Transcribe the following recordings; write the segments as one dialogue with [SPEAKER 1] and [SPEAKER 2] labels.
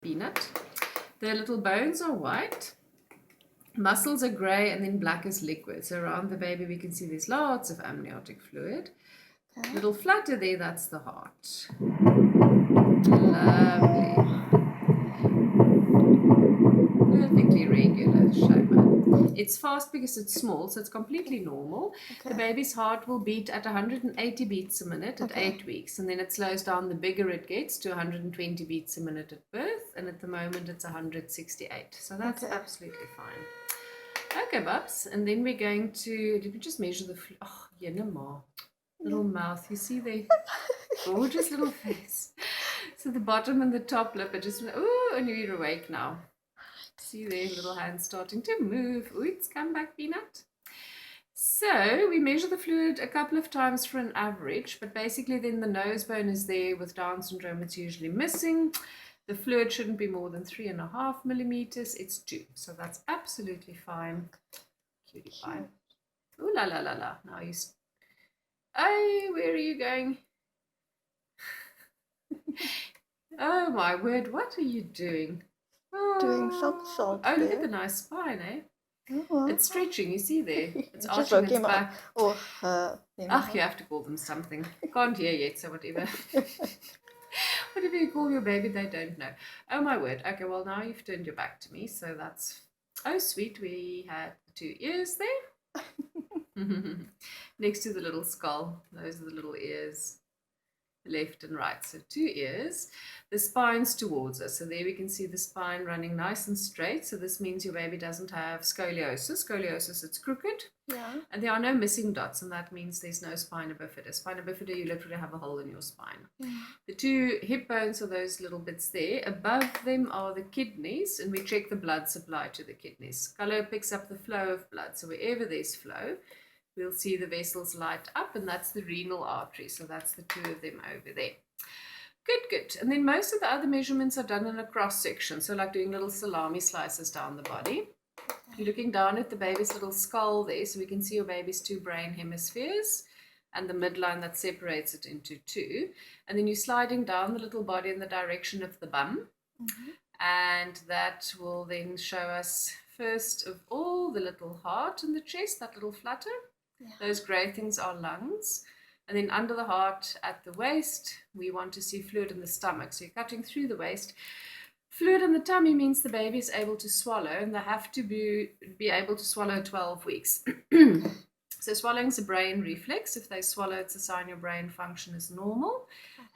[SPEAKER 1] Peanut. Their little bones are white, muscles are grey, and then black is liquid. So around the baby we can see there's lots of amniotic fluid.
[SPEAKER 2] Okay.
[SPEAKER 1] Little flutter there, that's the heart. Lovely. Perfectly regular shape. It's fast because it's small, so it's completely normal.
[SPEAKER 2] Okay.
[SPEAKER 1] The baby's heart will beat at 180 beats a minute at 8 weeks, and then it slows down the bigger it gets to 120 beats a minute at birth, and at the moment it's 168. So that's absolutely fine. Okay, Bubs, and then we're going to, did we just measure the, oh, Yenema. Little mouth, you see there? Gorgeous little face. So the bottom and the top lip are just, oh, and you're awake now. See there, little hands starting to move. Oh, it's come back, Peanut. So we measure the fluid a couple of times for an average, but basically then the nose bone is there. With Down syndrome, it's usually missing. The fluid shouldn't be more than 3.5 millimeters. It's 2, so that's absolutely fine. Cutie pie. Ooh la la la la. Now you. Oh, where are you going? Oh my word! What are you doing? Oh,
[SPEAKER 2] doing somersaults.
[SPEAKER 1] Oh, look at the nice spine, eh?
[SPEAKER 2] Oh.
[SPEAKER 1] It's stretching, you see there. It's
[SPEAKER 2] just
[SPEAKER 1] arching its back.
[SPEAKER 2] Or
[SPEAKER 1] you have to call them something. Can't hear yet, so whatever. Whatever you call your baby, they don't know. Oh my word. Okay, well now you've turned your back to me, so that's... Oh sweet, we had the 2 ears there. Next to the little skull, those are the little ears. Left and right, so 2 ears. The spine's towards us, so there we can see the spine running nice and straight. So this means your baby doesn't have scoliosis. Scoliosis, it's crooked.
[SPEAKER 2] Yeah.
[SPEAKER 1] And there are no missing dots, and that means there's no spina bifida. Spina bifida, you literally have a hole in your spine. Yeah. The 2 hip bones are those little bits there. Above them are the kidneys, and we check the blood supply to the kidneys. Color picks up the flow of blood, so wherever there's flow, we'll see the vessels light up, and that's the renal artery. So that's the 2 of them over there. Good, good. And then most of the other measurements are done in a cross section. So like doing little salami slices down the body. You're looking down at the baby's little skull there, so we can see your baby's 2 brain hemispheres and the midline that separates it into 2. And then you're sliding down the little body in the direction of the bum. And that will then show us, first of all, the little heart in the chest, that little flutter. Those grey things are lungs. And then under the heart at the waist, we want to see fluid in the stomach. So you're cutting through the waist. Fluid in the tummy means the baby is able to swallow, and they have to be able to swallow 12 weeks. So swallowing is a brain reflex. If they swallow, it's a sign your brain function is normal.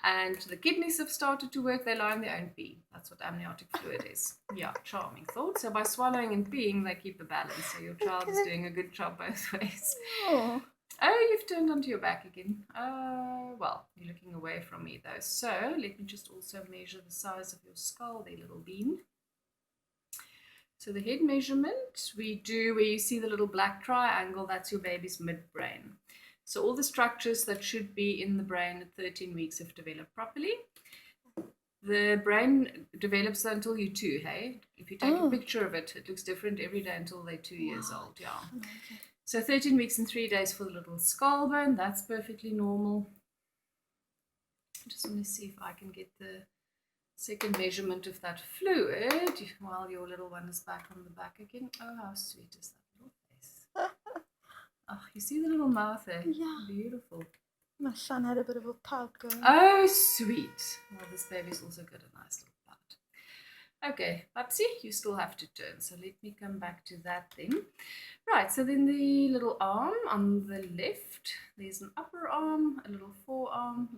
[SPEAKER 1] And the kidneys have started to work. They line their own pee. That's what amniotic fluid is. Yeah, charming thought. So by swallowing and peeing, they keep a balance. So your child is doing a good job both ways. Oh, you've turned onto your back again. Well, you're looking away from me though. So let me just also measure the size of your skull there, little bean. So the head measurement we do where you see the little black triangle, that's your baby's midbrain. So all the structures that should be in the brain at 13 weeks have developed properly. The brain develops until you're 2, hey? If you take a picture of it, it looks different every day until they're 2 years old, yeah. So 13 weeks and 3 days for the little skull bone, that's perfectly normal. I just want to see if I can get the second measurement of that fluid while your little one is back on the back again. Oh, how sweet is that little face. Oh, you see the little mouth there?
[SPEAKER 2] Yeah.
[SPEAKER 1] Beautiful.
[SPEAKER 2] My son had a bit of a pout going.
[SPEAKER 1] Oh, sweet. Well, this baby's also got a nice little pout. Okay, Babsy, you still have to turn. So let me come back to that then. Right, so then the little arm on the left, there's an upper arm, a little forearm,